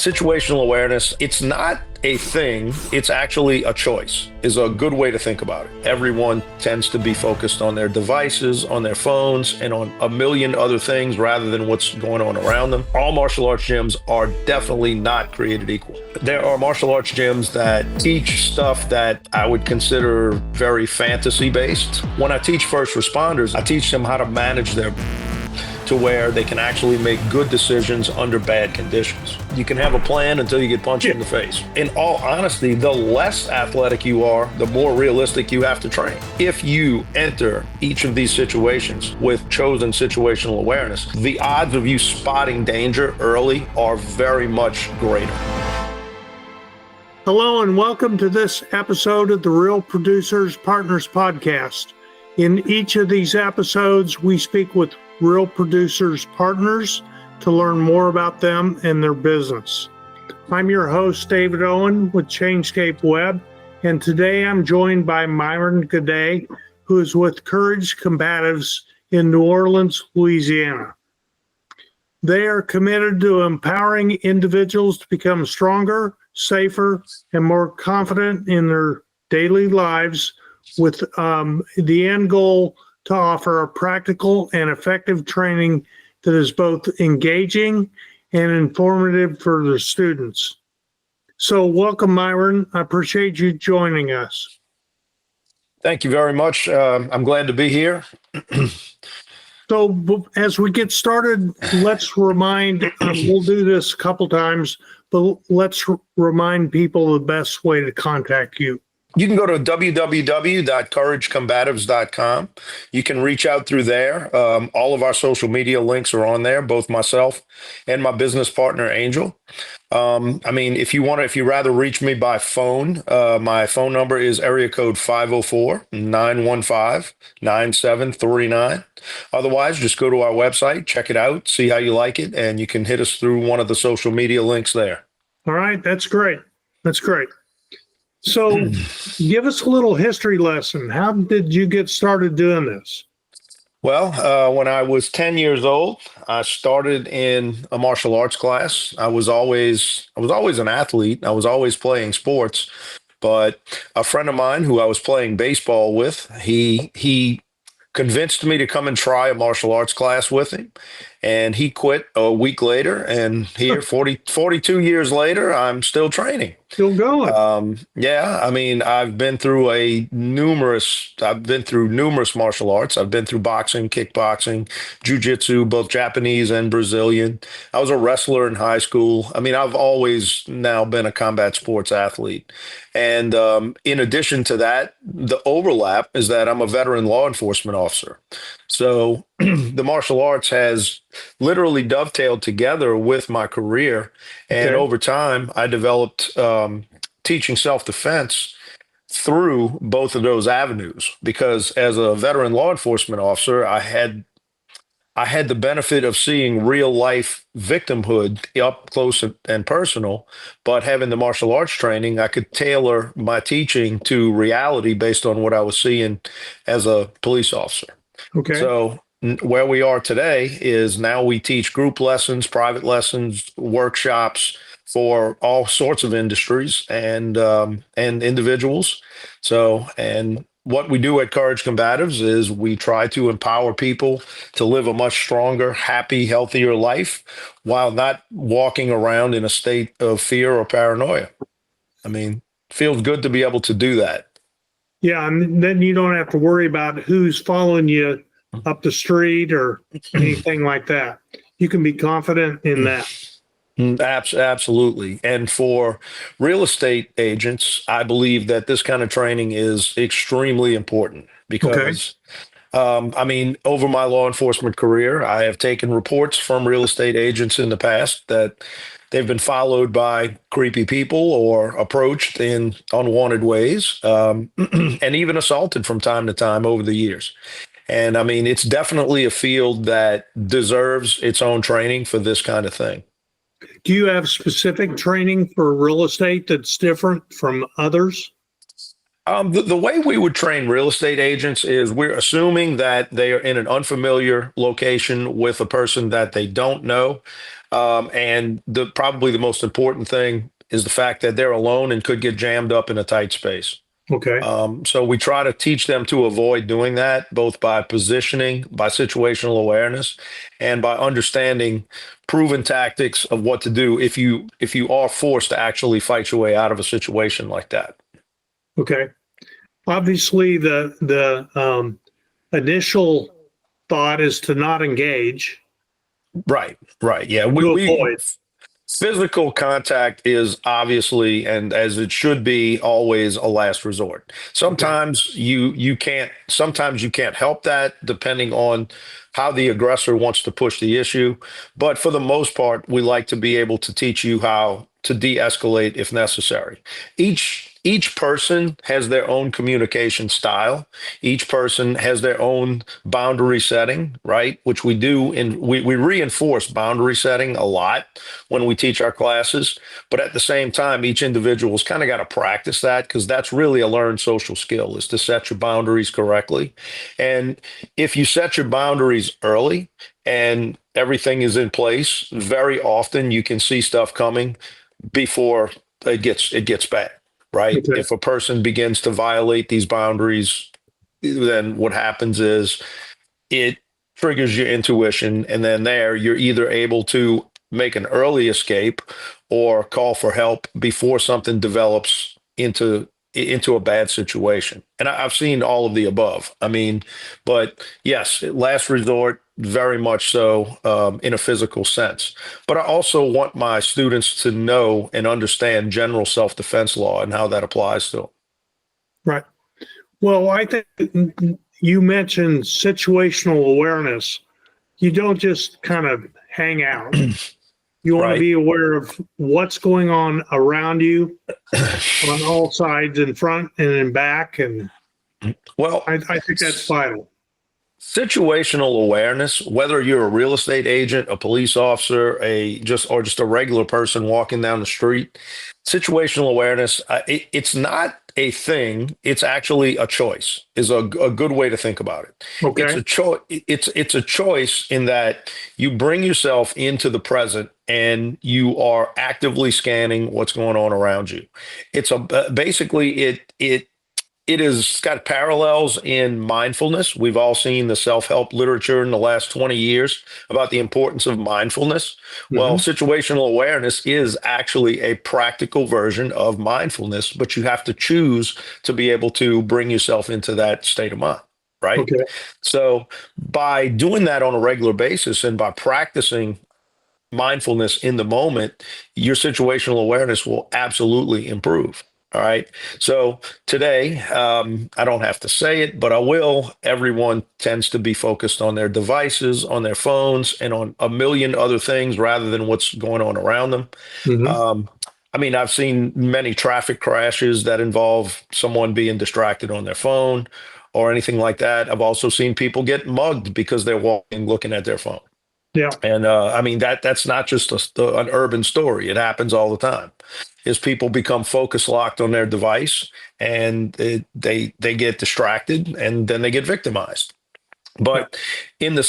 Situational awareness, it's not a thing, it's actually a choice, is a good way to think about it. Everyone tends to be focused on their devices, on their phones, and on a million other things rather than what's going on around them. All martial arts gyms are definitely not created equal. There are martial arts gyms that teach stuff that I would consider very fantasy-based. When I teach first responders, I teach them how to manage their to where they can actually make good decisions under bad conditions. You can have a plan until you get punched in the face. In all honesty, the less athletic you are, the more realistic you have to train. If you enter each of these situations with chosen situational awareness, the odds of you spotting danger early are very much greater. Hello and welcome to this episode of the Real Producers Partners Podcast. In each of these episodes, we speak with real producers partners to learn more about them and their business. I'm your host, David Owen with Changescape Web, and today I'm joined by Myron Gaudet, who is with Courage Combatives in New Orleans, Louisiana. They are committed to empowering individuals to become stronger, safer, and more confident in their daily lives with the end goal to offer a practical and effective training that is both engaging and informative for the students. So welcome, Myron. I appreciate you joining us. Thank you very much. I'm glad to be here. So as we get started, let's remind, we'll do this a couple times, but let's remind people the best way to contact you. You can go to www.couragecombatives.com. You can reach out through there. All of our social media links are on there, both myself and my business partner, Angel. If you rather reach me by phone, my phone number is area code 504-915-9739. Otherwise, just go to our website, check it out, see how you like it, and you can hit us through one of the social media links there. All right. That's great. That's great. So give us a little history lesson. How did you get started doing this? Well, when I was 10 years old, I started in a martial arts class. I was always an athlete. I was always playing sports, but a friend of mine who I was playing baseball with, he convinced me to come and try a martial arts class with him. And he quit a week later. And here, 42 years later, I'm still training. Still going. I've been through numerous martial arts. I've been through boxing, kickboxing, jiu-jitsu, both Japanese and Brazilian. I was a wrestler in high school. I've always now been a combat sports athlete. And in addition to that, the overlap is that I'm a veteran law enforcement officer. So the martial arts has literally dovetailed together with my career. And over time, I developed teaching self-defense through both of those avenues, because as a veteran law enforcement officer, I had the benefit of seeing real life victimhood up close and personal, but having the martial arts training, I could tailor my teaching to reality based on what I was seeing as a police officer. Okay. So where we are today is now we teach group lessons, private lessons, workshops for all sorts of industries and individuals. So, and what we do at Courage Combatives is we try to empower people to live a much stronger, happy, healthier life while not walking around in a state of fear or paranoia. Feels good to be able to do that. Yeah, and then you don't have to worry about who's following you up the street or anything like that. You can be confident in that. Absolutely. And for real estate agents, I believe that this kind of training is extremely important because, over my law enforcement career, I have taken reports from real estate agents in the past that they've been followed by creepy people or approached in unwanted ways, and even assaulted from time to time over the years. And it's definitely a field that deserves its own training for this kind of thing. Do you have specific training for real estate that's different from others? The way we would train real estate agents is we're assuming that they are in an unfamiliar location with a person that they don't know. And probably the most important thing is the fact that they're alone and could get jammed up in a tight space. Okay. So we try to teach them to avoid doing that, both by positioning, by situational awareness, and by understanding proven tactics of what to do if you are forced to actually fight your way out of a situation like that. Okay. Obviously, the initial thought is to not engage, Right, right. Yeah, to we avoid. physical contact is obviously, and as it should be, always a last resort. Okay. Sometimes you can't help that depending on how the aggressor wants to push the issue. But for the most part, we like to be able to teach you how to de-escalate if necessary. Each person has their own communication style. Each person has their own boundary setting, right? Which we do, and we reinforce boundary setting a lot when we teach our classes. But at the same time, each individual's kind of got to practice that, because that's really a learned social skill, is to set your boundaries correctly. And if you set your boundaries early and everything is in place, very often you can see stuff coming before it gets bad, right? Okay. If a person begins to violate these boundaries, then what happens is it triggers your intuition, and then there you're either able to make an early escape or call for help before something develops into a bad situation. And I've seen all of the above. I mean, but yes, last resort, very much so, in a physical sense. But I also want my students to know and understand general self-defense law and how that applies to them. Right. Well, I think you mentioned situational awareness. You don't just kind of hang out. You want to Right. be aware of what's going on around you on all sides, in front and in back. And Well, I think that's vital. situational awareness, whether you're a real estate agent, a police officer, just a regular person walking down the street, situational awareness, it's not a thing. It's actually a choice. Is a good way to think about it. It's Okay. a choice. It's a choice in that you bring yourself into the present and you are actively scanning what's going on around you. It's a basically it is got parallels in mindfulness. We've all seen the self-help literature in the last 20 years about the importance of mindfulness. Well, Hmm. situational awareness is actually a practical version of mindfulness, but you have to choose to be able to bring yourself into that state of mind, right? Okay. So by doing that on a regular basis and by practicing mindfulness in the moment, your situational awareness will absolutely improve. All right. So today, I don't have to say it, but I will. Everyone tends to be focused on their devices, on their phones, and on a million other things rather than what's going on around them. Hmm. Um, I mean, I've seen many traffic crashes that involve someone being distracted on their phone or anything like that. I've also seen people get mugged because they're walking, looking at their phone. Yeah. And I mean that's not just an urban story. It happens all the time. Is people become focus locked on their device, and they get distracted, and then they get victimized. Yeah. But in the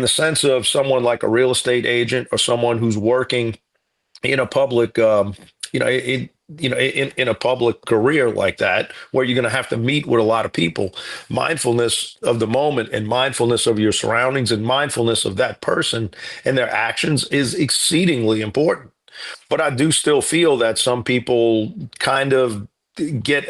sense of someone like a real estate agent or someone who's working in a public, in a public career like that, where you're going to have to meet with a lot of people, mindfulness of the moment and mindfulness of your surroundings and mindfulness of that person and their actions is exceedingly important. But I do still feel that some people kind of get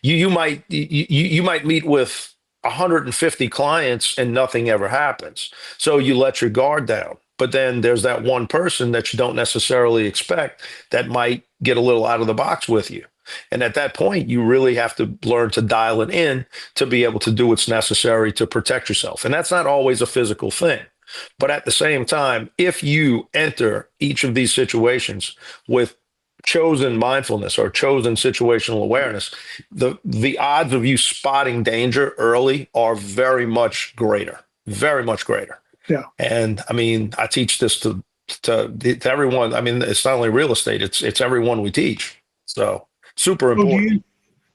you might meet with 150 clients and nothing ever happens. So you let your guard down. But then there's that one person that you don't necessarily expect that might get a little out of the box with you. And at that point, you really have to learn to dial it in to be able to do what's necessary to protect yourself. And that's not always a physical thing. But at the same time, if you enter each of these situations with chosen mindfulness or chosen situational awareness, the odds of you spotting danger early are very much greater. Yeah. And I mean, I teach this to everyone. I mean, it's not only real estate; it's everyone we teach. So super So important.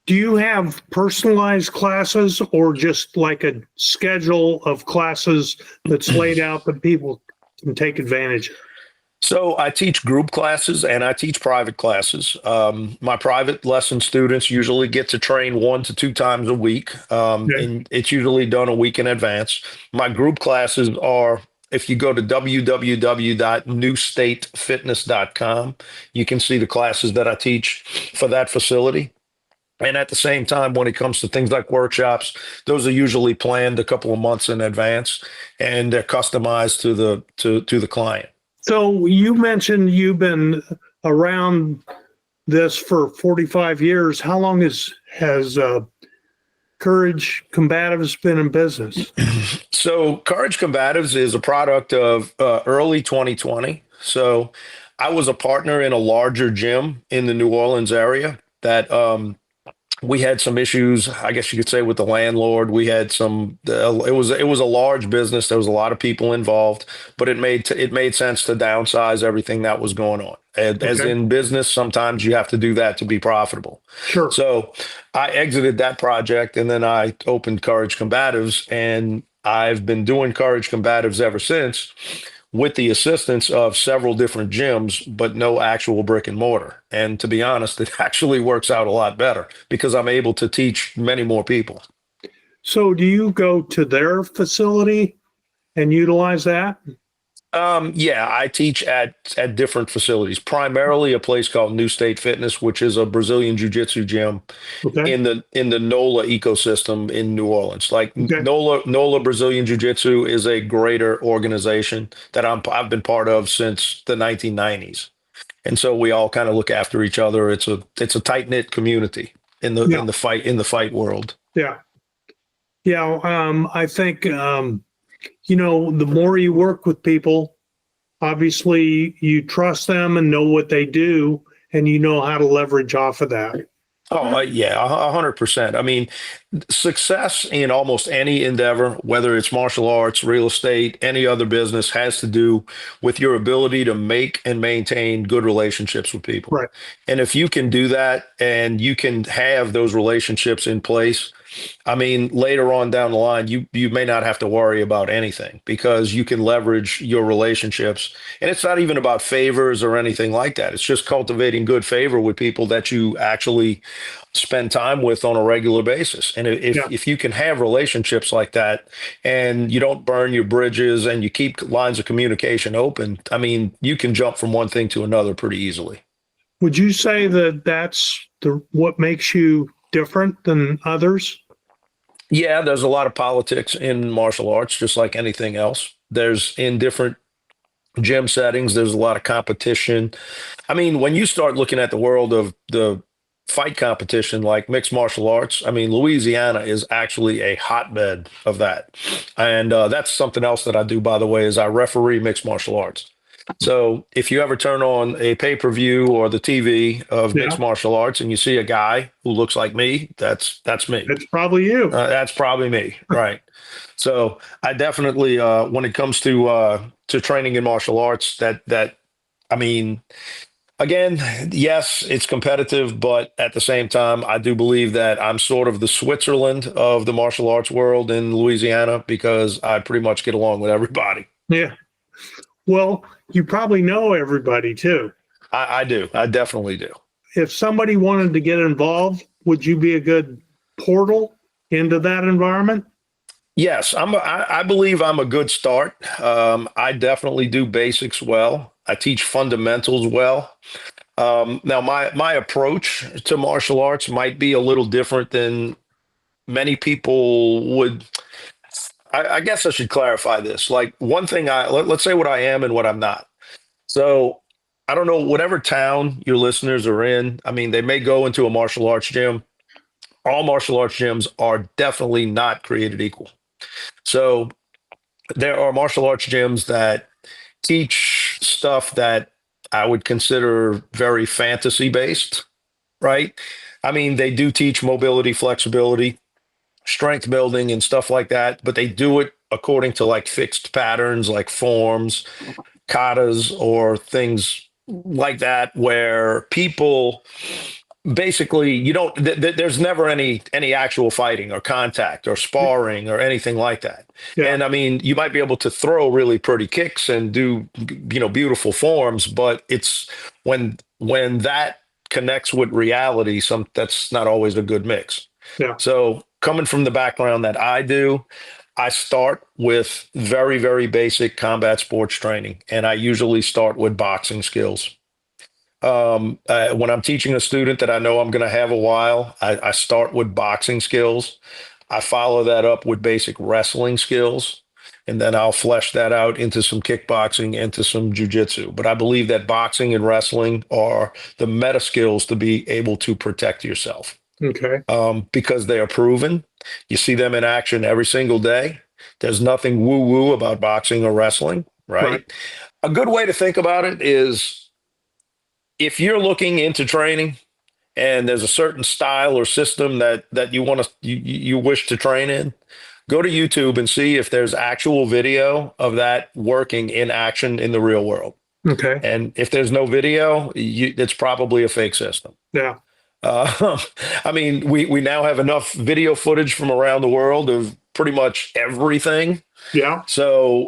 do you have personalized classes, or just like a schedule of classes that's laid out that people can take advantage of? So I teach group classes and I teach private classes. My private lesson students usually get to train 1 to 2 times a week, Yeah. and it's usually done a week in advance. My group classes are, if you go to www.newstatefitness.com, you can see the classes that I teach for that facility. And at the same time, when it comes to things like workshops, those are usually planned a couple of months in advance, and they're customized to the client. So you mentioned you've been around this for 45 years. How long has Courage Combatives been in business? So, Courage Combatives is a product of early 2020. So, I was a partner in a larger gym in the New Orleans area that we had some issues, I guess you could say, with the landlord. We had some. It was a large business. There was a lot of people involved, but it made sense to downsize everything that was going on. As Okay, in business, sometimes you have to do that to be profitable. sure. So I exited that project, and then I opened Courage Combatives, and I've been doing Courage Combatives ever since, with the assistance of several different gyms, but no actual brick and mortar. And to be honest, it actually works out a lot better because I'm able to teach many more people. So do you go to their facility and utilize that? Yeah, I teach at different facilities, primarily a place called New State Fitness, which is a Brazilian jiu-jitsu gym Okay, in the NOLA ecosystem in New Orleans. Like okay. NOLA Brazilian Jiu-Jitsu is a greater organization that I've been part of since the 1990s. And so we all kind of look after each other. It's a tight-knit community in the Yeah, in the fight world. yeah, yeah. I think the more you work with people, obviously you trust them and know what they do, and you know how to leverage off of that. Oh, yeah, 100%. I mean, success in almost any endeavor, whether it's martial arts, real estate, any other business, has to do with your ability to make and maintain good relationships with people. Right. And if you can do that and you can have those relationships in place, I mean, later on down the line, you may not have to worry about anything because you can leverage your relationships. And it's not even about favors or anything like that. It's just cultivating good favor with people that you actually spend time with on a regular basis. And Yeah. if you can have relationships like that and you don't burn your bridges and you keep lines of communication open, I mean, you can jump from one thing to another pretty easily. Would you say that that's what makes you different than others? Yeah, there's a lot of politics in martial arts, just like anything else. There's in different gym settings, there's a lot of competition. I mean, when you start looking at the world of the fight competition like mixed martial arts, I mean, Louisiana is actually a hotbed of that. And that's something else that I do, by the way, is I referee mixed martial arts. So if you ever turn on a pay-per-view or the TV of mixed Yeah, martial arts and you see a guy who looks like me, that's me. it's probably you. That's probably me, right? So I definitely, when it comes to training in martial arts, that I mean, again, yes, it's competitive, but at the same time, I do believe that I'm sort of the Switzerland of the martial arts world in Louisiana because I pretty much get along with everybody. Yeah. Well, you probably know everybody too. I do. I definitely do. If somebody wanted to get involved, would you be a good portal into that environment? Yes, I believe I'm a good start. I definitely do basics well. I teach fundamentals well. Now, my approach to martial arts might be a little different than many people would. I guess I should clarify this. Like one thing, let's say what I am and what I'm not. So I don't know whatever town your listeners are in. I mean, they may go into a martial arts gym. All martial arts gyms are definitely not created equal. So there are martial arts gyms that teach stuff that I would consider very fantasy based, right? I mean, they do teach mobility, flexibility, strength building, and stuff like that, but they do it according to like fixed patterns, like forms, katas, or things like that, where people basically you don't there's never any actual fighting or contact or sparring or anything like that. Yeah. And I mean, you might be able to throw really pretty kicks and do beautiful forms, but it's when that connects with reality, that's not always a good mix. Yeah. So coming from the background that I do, I start with very, very basic combat sports training, and I usually start with boxing skills. When I'm teaching a student that I know I'm going to have a while, I start with boxing skills. I follow that up with basic wrestling skills, and then I'll flesh that out into some kickboxing, into some jujitsu. But I believe that boxing and wrestling are the meta skills to be able to protect yourself, Okay. because they are proven. You see them in action every single day. There's nothing woo woo about boxing or wrestling, Right. right? A good way to think about it is if you're looking into training and there's a certain style or system that you wish to train in, go to YouTube and see if there's actual video of that working in action in the real world. Okay. And if there's no video, it's probably a fake system. Yeah. Uh, I mean, we now have enough video footage from around the world of pretty much everything. Yeah. So,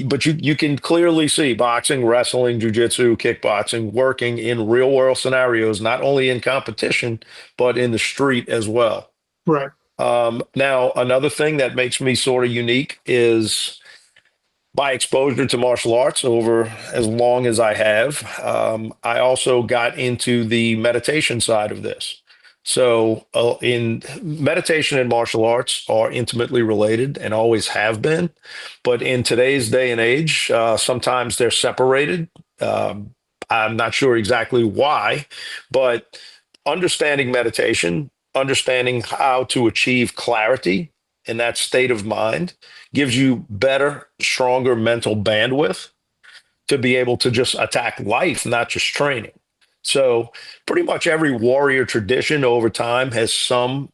but you can clearly see boxing, wrestling, jujitsu, kickboxing working in real world scenarios, not only in competition, but in the street as well. Right. Now, another thing that makes me sort of unique is my exposure to martial arts over as long as I have. I also got into the meditation side of this. So, in meditation and martial arts are intimately related and always have been, but in today's day and age, sometimes they're separated. Um, I'm not sure exactly why, but understanding meditation, understanding how to achieve clarity in that state of mind gives you better, stronger mental bandwidth to be able to just attack life, not just training. So pretty much every warrior tradition over time has some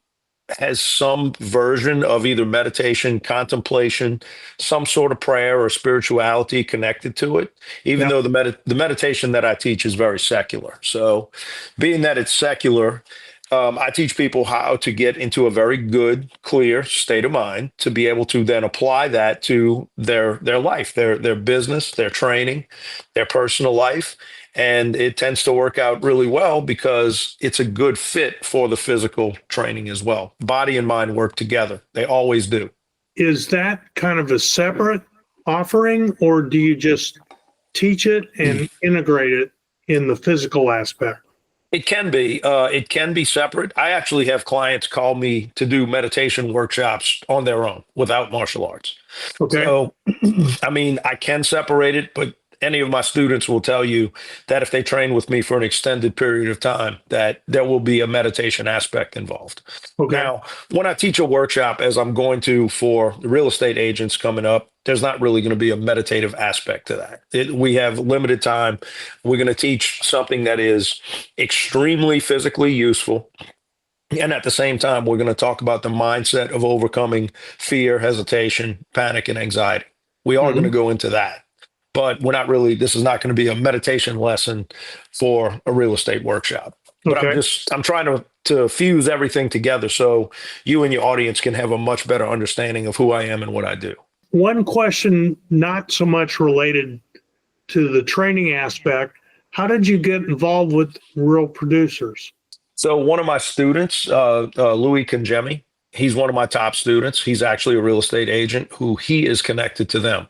version of either meditation, contemplation, some sort of prayer or spirituality connected to it, even Yeah. though the meditation that I teach is very secular. So, being that it's secular, I teach people how to get into a very good, clear state of mind to be able to then apply that to their life, their business, their training, their personal life. And it tends to work out really well because it's a good fit for the physical training as well. Body and mind work together. They always do. Is that kind of a separate offering, or do you just teach it and integrate it in the physical aspect? It can be. It can be separate. I actually have clients call me to do meditation workshops on their own without martial arts. Okay. So, I mean, I can separate it, but any of my students will tell you that if they train with me for an extended period of time, that there will be a meditation aspect involved. Okay. Now, when I teach a workshop, as I'm going to for real estate agents coming up, there's not really going to be a meditative aspect to that. We have limited time. We're going to teach something that is extremely physically useful. And at the same time, we're going to talk about the mindset of overcoming fear, hesitation, panic, and anxiety. We are going to Hmm. go into that, but we're not really, this is not going to be a meditation lesson for a real estate workshop. But Okay. I'm trying to fuse everything together so you and your audience can have a much better understanding of who I am and what I do. One question, not so much related to the training aspect. How did you get involved with Real Producers? So one of my students, Louis Congemi, he's one of my top students. He's actually a real estate agent who he is connected to them.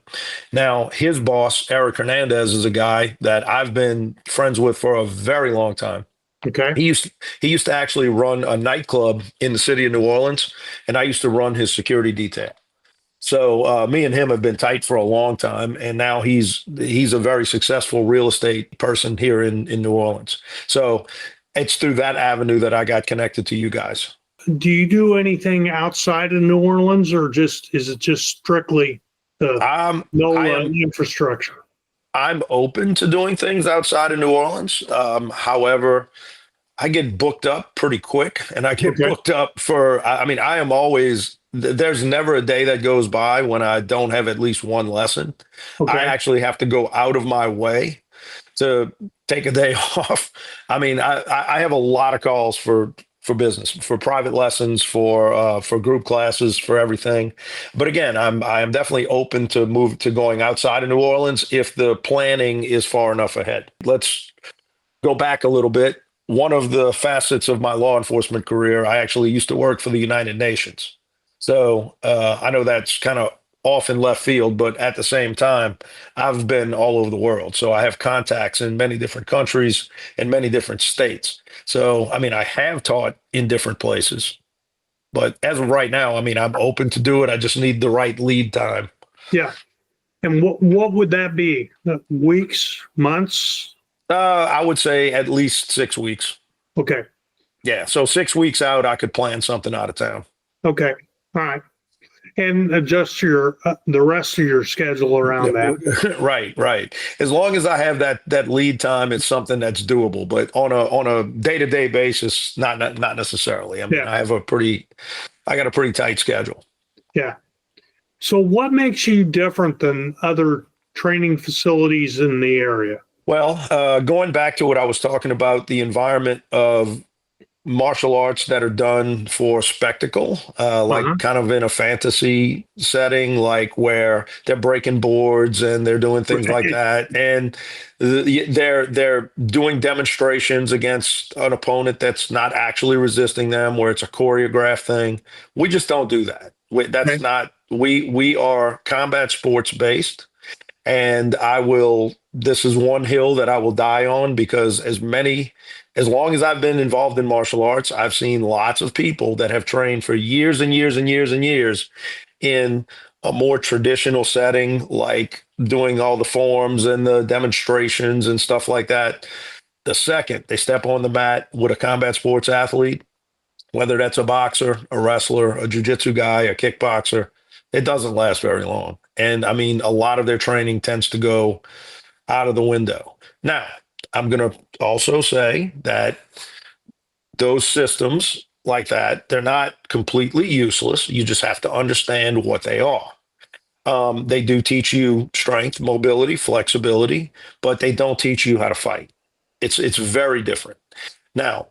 Now, his boss, Eric Hernandez, is a guy that I've been friends with for a very long time. Okay. He used to actually run a nightclub in the city of New Orleans, and I used to run his security detail. So me and him have been tight for a long time, and now he's a very successful real estate person here in New Orleans. So it's through that avenue that I got connected to you guys. Do you do anything outside of New Orleans, or just is it just strictly the I NOLA am infrastructure? I'm open to doing things outside of New Orleans. However, I get booked up pretty quick, and I get Okay. booked up for. I mean, I am always. There's never a day that goes by when I don't have at least one lesson. I Okay. actually have to go out of my way to take a day off. I mean, I have a lot of calls for business, for private lessons, for group classes, for everything. But again, I am definitely open to move to going outside of New Orleans if the planning is far enough ahead. Let's go back a little bit. One of the facets of my law enforcement career, I actually used to work for the United Nations. So I know that's kind of off in left field, but at the same time, I've been all over the world. So I have contacts in many different countries and many different states. So, I mean, I have taught in different places, but as of right now, I mean, I'm open to do it. I just need the right lead time. Yeah. And what would that be? Weeks, months? I would say at least 6 weeks. Okay. Yeah. So 6 weeks out, I could plan something out of town. Okay. All right. And adjust your the rest of your schedule around that. Right, right. As long as I have that lead time, it's something that's doable. But on a day-to-day basis, not necessarily. I mean, Yeah. I got a pretty tight schedule. Yeah. So what makes you different than other training facilities in the area? Well, going back to what I was talking about, the environment of martial arts that are done for spectacle, like Uh-huh. kind of in a fantasy setting, like where they're breaking boards and they're doing things like Right. that, and they're doing demonstrations against an opponent that's not actually resisting them, where it's a choreographed thing. We just don't do that. That's Okay. not we are combat sports based. And this is one hill that I will die on because as long as I've been involved in martial arts, I've seen lots of people that have trained for years and years and years and years in a more traditional setting, like doing all the forms and the demonstrations and stuff like that. The second they step on the mat with a combat sports athlete, whether that's a boxer, a wrestler, a jujitsu guy, a kickboxer, it doesn't last very long. And I mean, a lot of their training tends to go out of the window. Now, I'm going to also say that those systems like that, they're not completely useless. You just have to understand what they are. They do teach you strength, mobility, flexibility, but they don't teach you how to fight. It's very different. Now,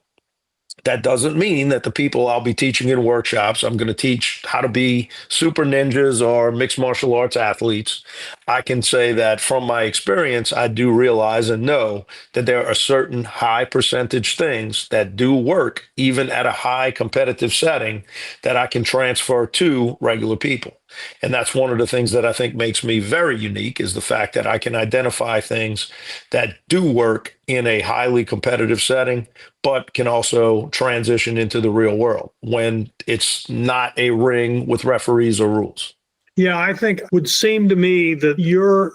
that doesn't mean that the people I'll be teaching in workshops, I'm going to teach how to be super ninjas or mixed martial arts athletes. I can say that from my experience, I do realize and know that there are certain high percentage things that do work, even at a high competitive setting, that I can transfer to regular people. And that's one of the things that I think makes me very unique is the fact that I can identify things that do work in a highly competitive setting, but can also transition into the real world when it's not a ring with referees or rules. Yeah, I think it would seem to me that your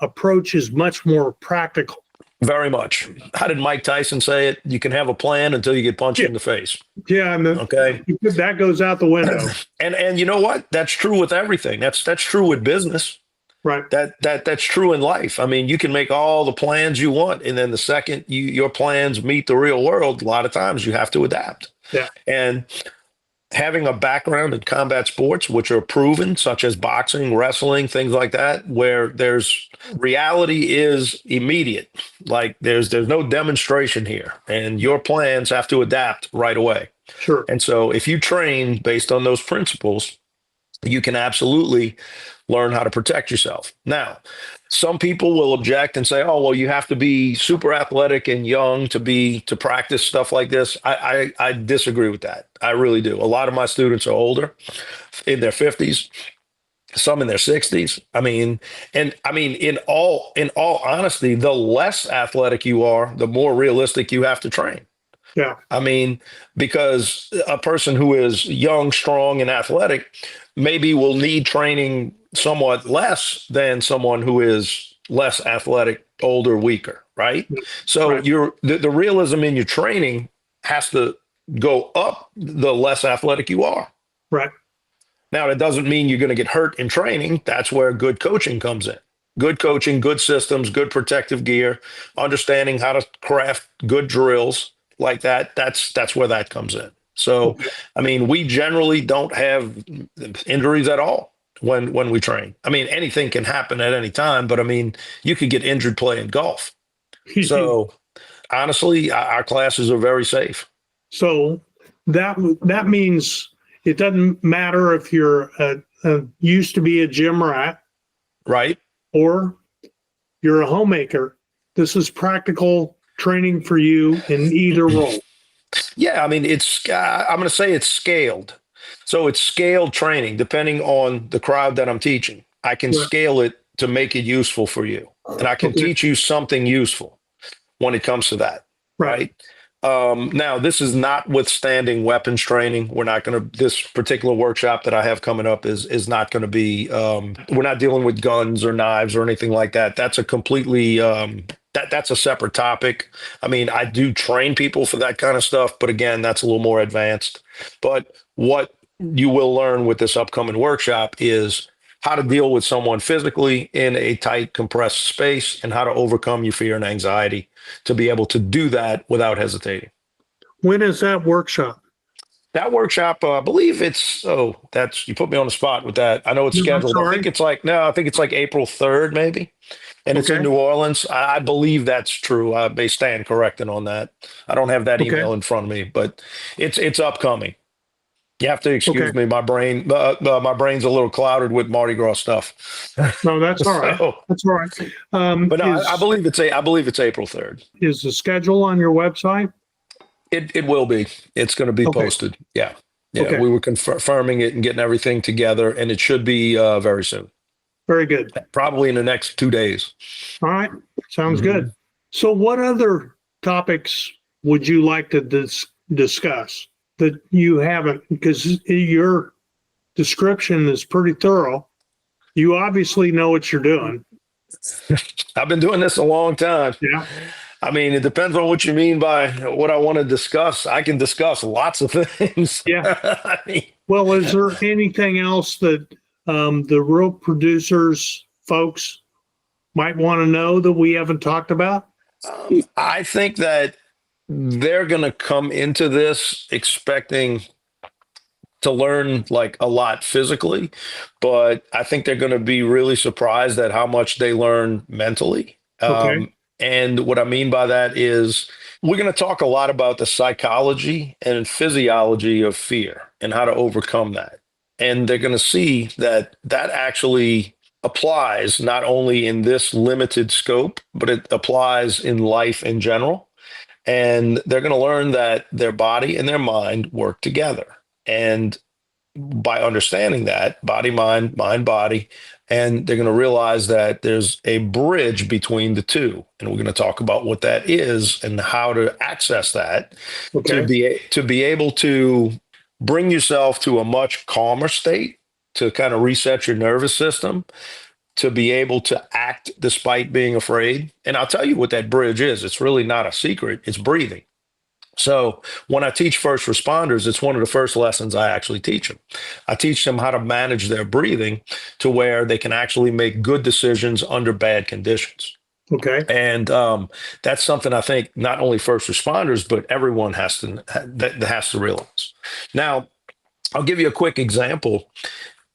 approach is much more practical. Very much. How did Mike Tyson say it? You can have a plan until you get punched Yeah, in the face. yeah, and Okay. that goes out the window. And you know what? That's true with everything. That's true with business. Right. That's true in life. I mean, you can make all the plans you want, and then the second your plans meet the real world, a lot of times you have to adapt. Yeah. And having a background in combat sports, which are proven, such as boxing, wrestling, things like that, where there's reality is immediate. Like there's no demonstration here, and your plans have to adapt right away. Sure. And so if you train based on those principles, you can absolutely learn how to protect yourself. Now, some people will object and say, "Oh, well, you have to be super athletic and young to practice stuff like this." I disagree with that. I really do. A lot of my students are older, in their 50s, some in their 60s. I mean, in all honesty, the less athletic you are, the more realistic you have to train. Yeah. I mean, because a person who is young, strong, and athletic maybe will need training somewhat less than someone who is less athletic, older, weaker, right? So Right. the realism in your training has to go up the less athletic you are. Right. Now, that doesn't mean you're going to get hurt in training. That's where good coaching comes in. Good coaching, good systems, good protective gear, understanding how to craft good drills like that. That's where that comes in. So, Okay. I mean, we generally don't have injuries at all when we train. I mean, anything can happen at any time, but I mean, you could get injured playing golf. So honestly, our classes are very safe. So that means it doesn't matter if you're used to be a gym rat Right? or you're a homemaker. This is practical training for you in either role. Yeah, I mean, I'm going to say it's scaled. So it's scaled training depending on the crowd that I'm teaching. I can Right. scale it to make it useful for you. And I can Okay. teach you something useful when it comes to that. Right. Right. Now, this is notwithstanding weapons training. We're not going to, this particular workshop that I have coming up is not going to be, we're not dealing with guns or knives or anything like that. That's a completely, that's a separate topic. I mean, I do train people for that kind of stuff, but again, that's a little more advanced. But what you will learn with this upcoming workshop is how to deal with someone physically in a tight, compressed space and how to overcome your fear and anxiety to be able to do that without hesitating. When is that workshop? That workshop, I believe that's, you put me on the spot with that. I know it's No, I'm scheduled. sorry. I think it's like April 3rd, maybe. And it's in Okay. New Orleans. I believe that's true. I may stand corrected on that. I don't have that Okay. email in front of me, but it's upcoming. You have to Okay. excuse me. My brain's a little clouded with Mardi Gras stuff. No, that's all right. So, That's all right. but no, I believe it's April 3rd. Is the schedule on your website? It will be. It's going to be Okay. posted. Yeah. Yeah. Okay. We were confirming it and getting everything together, and it should be very soon, Very good. probably in the next 2 days. All right. Sounds Mhm. good. So, what other topics would you like to discuss that you haven't? Because your description is pretty thorough. You obviously know what you're doing. I've been doing this a long time. Yeah. I mean, it depends on what you mean by what I want to discuss. I can discuss lots of things. Yeah. I mean, Well, is there anything else that the real producers folks might want to know that we haven't talked about? I think that they're going to come into this expecting to learn like a lot physically, but I think they're going to be really surprised at how much they learn mentally. Okay. And what I mean by that is we're going to talk a lot about the psychology and physiology of fear and how to overcome that. And they're going to see that that actually applies not only in this limited scope, but it applies in life in general. And they're going to learn that their body and their mind work together. And by understanding that, body, mind, body, and they're going to realize that there's a bridge between the two. And we're going to talk about what that is and how to access that Okay. to be able to bring yourself to a much calmer state, to kind of reset your nervous system, to be able to act despite being afraid. And I'll tell you what that bridge is. It's really not a secret. It's breathing. So when I teach first responders, it's one of the first lessons I actually teach them. I teach them how to manage their breathing to where they can actually make good decisions under bad conditions. Okay. And that's something I think not only first responders, but everyone that has to realize. Now, I'll give you a quick example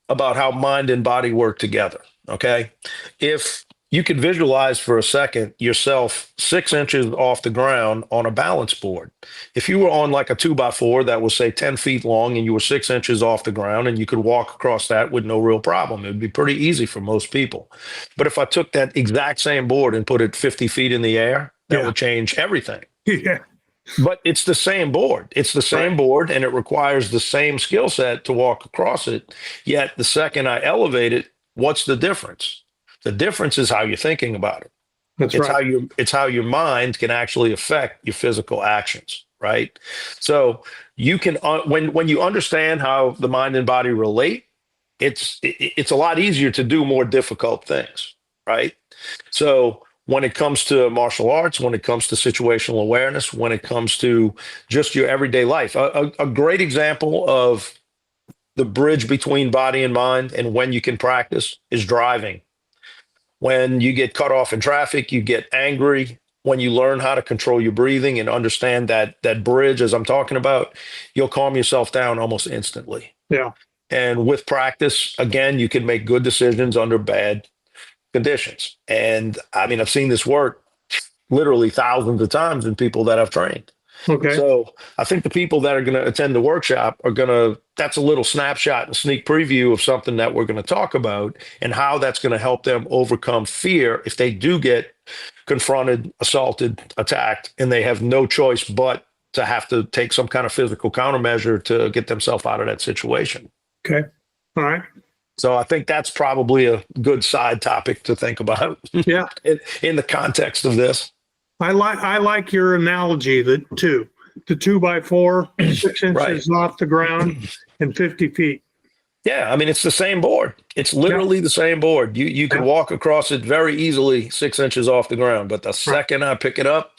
about how mind and body work together. Okay. If you could visualize for a second yourself 6 inches off the ground on a balance board. If you were on like a 2x4 that was, say, 10 feet long and you were 6 inches off the ground and you could walk across that with no real problem, it would be pretty easy for most people. But if I took that exact same board and put it 50 feet in the air, that would change everything. Yeah. But it's the same board. It's the same board, and it requires the same skill set to walk across it. Yet the second I elevate it, what's the difference? The difference is how you're thinking about it. That's It's right. it's how your mind can actually affect your physical actions, right? So you can when you understand how the mind and body relate, it's a lot easier to do more difficult things, right? So when it comes to martial arts, when it comes to situational awareness, when it comes to just your everyday life, a great example of the bridge between body and mind and when you can practice is driving. When you get cut off in traffic, you get angry. When you learn how to control your breathing and understand that bridge, as I'm talking about, you'll calm yourself down almost instantly. Yeah. And with practice, again, you can make good decisions under bad conditions. And I mean, I've seen this work literally thousands of times in people that I've trained. Okay. So I think the people that are going to attend the workshop are going to, that's a little snapshot and sneak preview of something that we're going to talk about and how that's going to help them overcome fear if they do get confronted, assaulted, attacked, and they have no choice but to have to take some kind of physical countermeasure to get themselves out of that situation. Okay. All right. So I think that's probably a good side topic to think about Yeah. in the context of this. I like your analogy, the 2x4, 6 inches Right. off the ground and 50 feet. Yeah, I mean it's the same board. It's literally the same board. You could Yeah. walk across it very easily 6 inches off the ground, but the Right. second I pick it up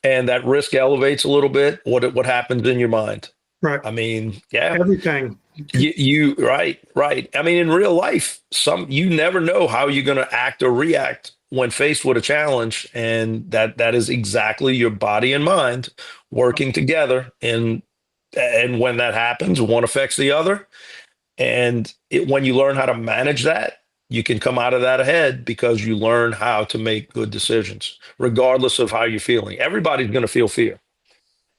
and that risk elevates a little bit, what happens in your mind? Right. I mean, yeah, Everything. you right. I mean, in real life, you never know how you're going to act or react when faced with a challenge, and that is exactly your body and mind working together. And when that happens, one affects the other. And when you learn how to manage that, you can come out of that ahead because you learn how to make good decisions, regardless of how you're feeling. Everybody's going to feel fear.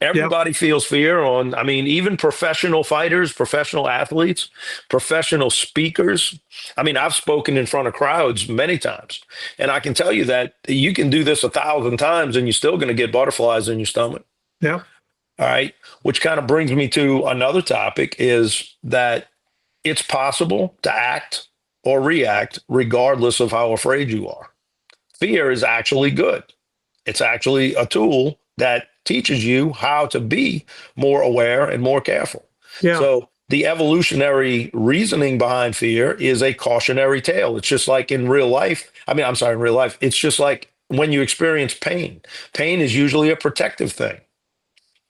Yep. Everybody feels fear I mean, even professional fighters, professional athletes, professional speakers. I mean, I've spoken in front of crowds many times, and I can tell you that you can do this 1,000 times and you're still going to get butterflies in your stomach. Yep. All right. Which kind of brings me to another topic is that it's possible to act or react regardless of how afraid you are. Fear is actually good. It's actually a tool that teaches you how to be more aware and more careful. Yeah. So the evolutionary reasoning behind fear is a cautionary tale. It's just like in real life. I mean, I'm sorry, in real life, it's just like when you experience pain. Pain is usually a protective thing,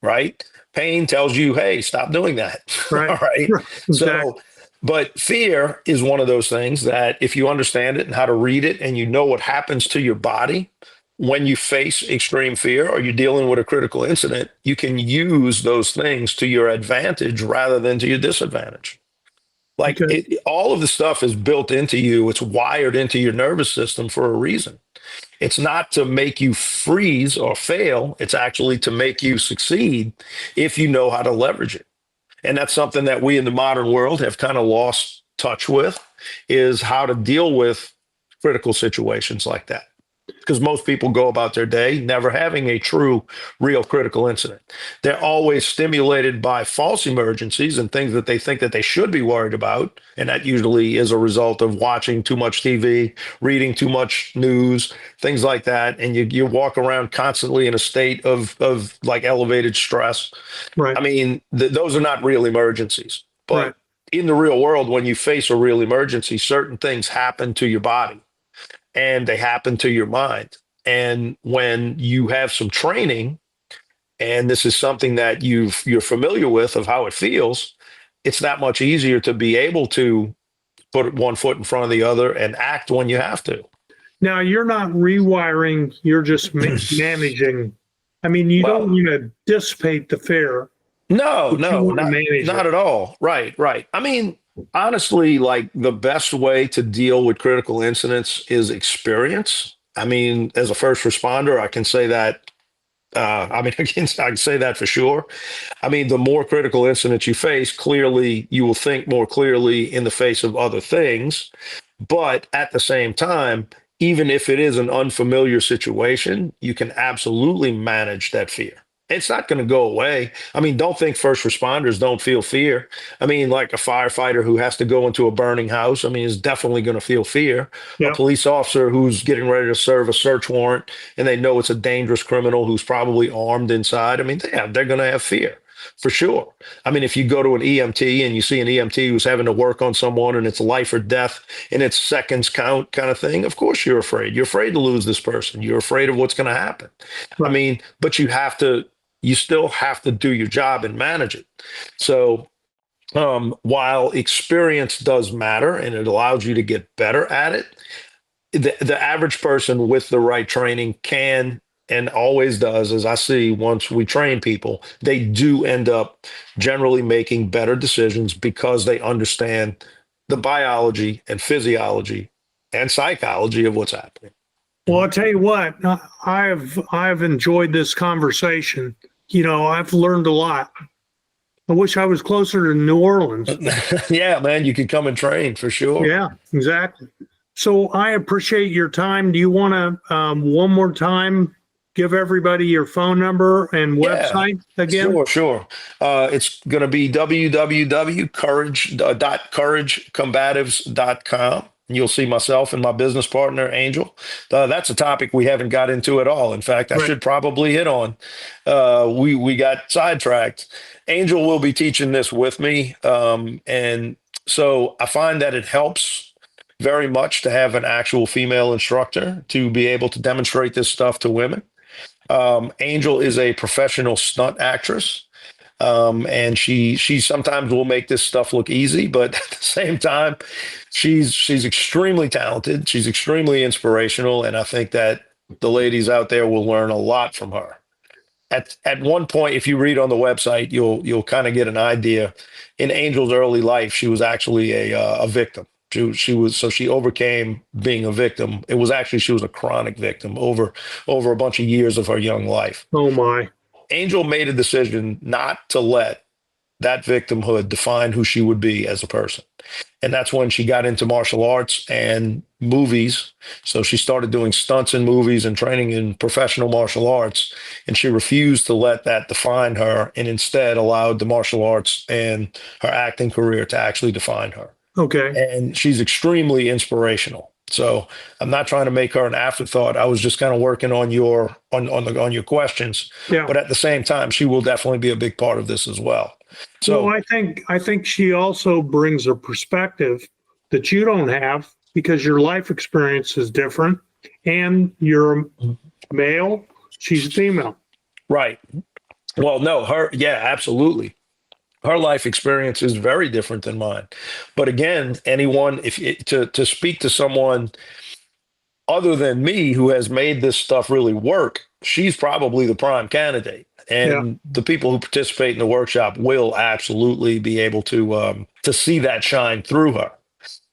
right? Pain tells you, hey, stop doing that. Right. All right. Exactly. So, but fear is one of those things that if you understand it and how to read it and you know what happens to your body when you face extreme fear or you're dealing with a critical incident, you can use those things to your advantage rather than to your disadvantage. Like Okay. all of the stuff is built into you, it's wired into your nervous system for a reason. It's not to make you freeze or fail, it's actually to make you succeed if you know how to leverage it. And that's something that we in the modern world have kind of lost touch with is how to deal with critical situations like that. Because most people go about their day never having a true, real critical incident. They're always stimulated by false emergencies and things that they think that they should be worried about. And that usually is a result of watching too much TV, reading too much news, things like that. And you walk around constantly in a state of like elevated stress. Right. I mean, those are not real emergencies. Right. But in the real world, when you face a real emergency, certain things happen to your body and they happen to your mind. And when you have some training, and this is something that you're familiar with of how it feels, it's that much easier to be able to put one foot in front of the other and act when you have to. Now you're not rewiring, you're just managing. I mean, you don't Well, want to dissipate the fear, no, but you no, want to manage not it. at all. Right, right. I mean, honestly, like the best way to deal with critical incidents is experience. I mean, as a first responder, I can say that. I mean, I can say that for sure. I mean, the more critical incidents you face, clearly you will think more clearly in the face of other things. But at the same time, even if it is an unfamiliar situation, you can absolutely manage that fear. It's not going to go away. I mean, don't think first responders don't feel fear. I mean, like a firefighter who has to go into a burning house, I mean, is definitely going to feel fear. A Yep. police officer who's getting ready to serve a search warrant and they know it's a dangerous criminal who's probably armed inside. I mean, they're going to have fear for sure. I mean, if you go to an EMT and you see an EMT who's having to work on someone and it's life or death and it's seconds count kind of thing, of course you're afraid. You're afraid to lose this person. You're afraid of what's going to happen. I Right. mean, but you still have to do your job and manage it. So while experience does matter and it allows you to get better at it, the average person with the right training can and always does, as I see once we train people, they do end up generally making better decisions because they understand the biology and physiology and psychology of what's happening. Well, I'll tell you what, I've enjoyed this conversation. I've learned a lot. I wish I was closer to New Orleans. Yeah, man, you could come and train for sure. Yeah, exactly. So I appreciate your time. Do you want to, one more time, give everybody your phone number and Yeah, website again? sure. It's going to be www.couragecombatives.com. You'll see myself and my business partner, Angel. That's a topic we haven't got into at all. In fact, I Right. should probably hit on. We got sidetracked. Angel will be teaching this with me. And so I find that it helps very much to have an actual female instructor to be able to demonstrate this stuff to women. Angel is a professional stunt actress, and she sometimes will make this stuff look easy, but at the same time, she's extremely talented. She's extremely inspirational, and I think that the ladies out there will learn a lot from her. At one point, if you read on the website, you'll kind of get an idea. In Angel's early life, she was actually a victim. She overcame being a victim. It was actually she was a chronic victim over a bunch of years of her young life. Oh, my. Angel made a decision not to let that victimhood define who she would be as a person. And that's when she got into martial arts and movies. So she started doing stunts in movies and training in professional martial arts. And she refused to let that define her and instead allowed the martial arts and her acting career to actually define her. Okay. And she's extremely inspirational. So I'm not trying to make her an afterthought. I was just kind of working on your your questions. Yeah. But at the same time, she will definitely be a big part of this as well. So Well, I think she also brings a perspective that you don't have because your life experience is different and you're male, she's female. right. Well, no, yeah, absolutely. Her life experience is very different than mine. But again, anyone, to speak to someone other than me who has made this stuff really work, she's probably the prime candidate. Yeah. And the people who participate in the workshop will absolutely be able to see that shine through her.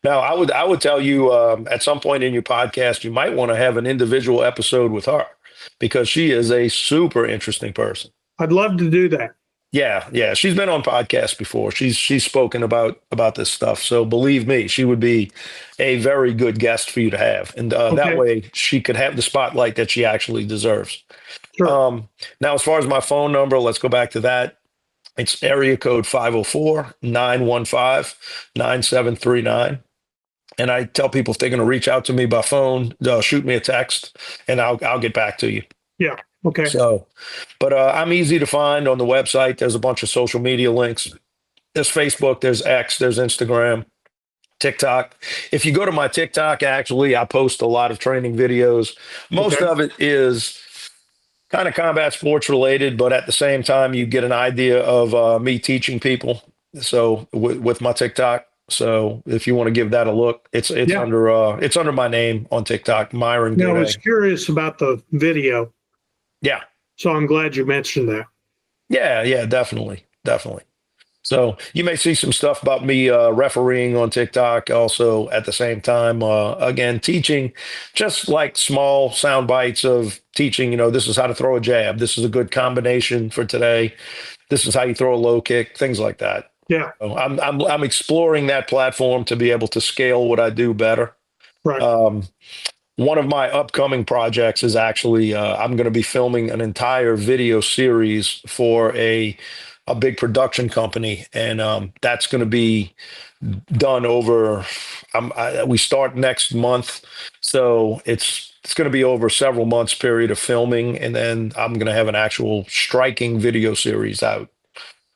Now, I would tell you at some point in your podcast, you might want to have an individual episode with her because she is a super interesting person. I'd love to do that. Yeah. She's been on podcasts before. She's spoken about this stuff. So believe me, she would be a very good guest for you to have, and that way she could have the spotlight that she actually deserves. Sure. Now, as far as my phone number, let's go back to that. It's area code 504-915-9739. And I tell people if they're going to reach out to me by phone, shoot me a text, and I'll get back to you. Yeah. Okay. So, but I'm easy to find on the website. There's a bunch of social media links. There's Facebook, there's X, there's Instagram, TikTok. If you go to my TikTok, actually, I post a lot of training videos. Most of it is kind of combat sports related, but at the same time, you get an idea of me teaching people. So with my TikTok. So if you want to give that a look, it's under my name on TikTok, Myron Gaudet. I was curious about the video. Yeah. So I'm glad you mentioned that. Yeah, definitely. So you may see some stuff about me refereeing on TikTok also at the same time. Again, teaching just like small sound bites of teaching, this is how to throw a jab. This is a good combination for today. This is how you throw a low kick, things like that. Yeah. So I'm exploring that platform to be able to scale what I do better. Right. One of my upcoming projects is actually I'm going to be filming an entire video series for a big production company, and that's going to be done over. We start next month, so it's going to be over several months period of filming, and then I'm going to have an actual striking video series out.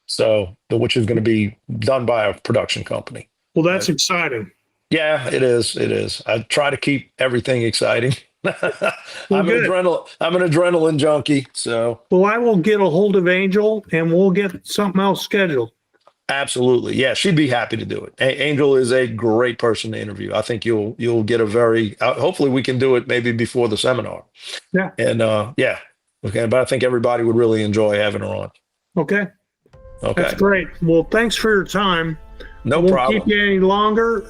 So, which is going to be done by a production company. Well, that's exciting. Yeah, it is. I try to keep everything exciting. I'm an adrenaline junkie. So, well, I will get a hold of Angel and we'll get something else scheduled. absolutely, yeah, she'd be happy to do it. Angel is a great person to interview. I think you'll get a very. Hopefully, we can do it maybe before the seminar. Yeah. And yeah, okay. But I think everybody would really enjoy having her on. Okay. Okay. That's great. Well, thanks for your time. No I won't problem. keep you any longer.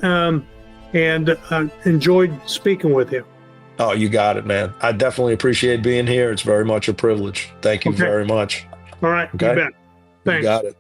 And enjoyed speaking with you. Oh, you got it, man. I definitely appreciate being here. It's very much a privilege. Thank you Okay. very much. All right. You Okay. bet. You Thanks. got it.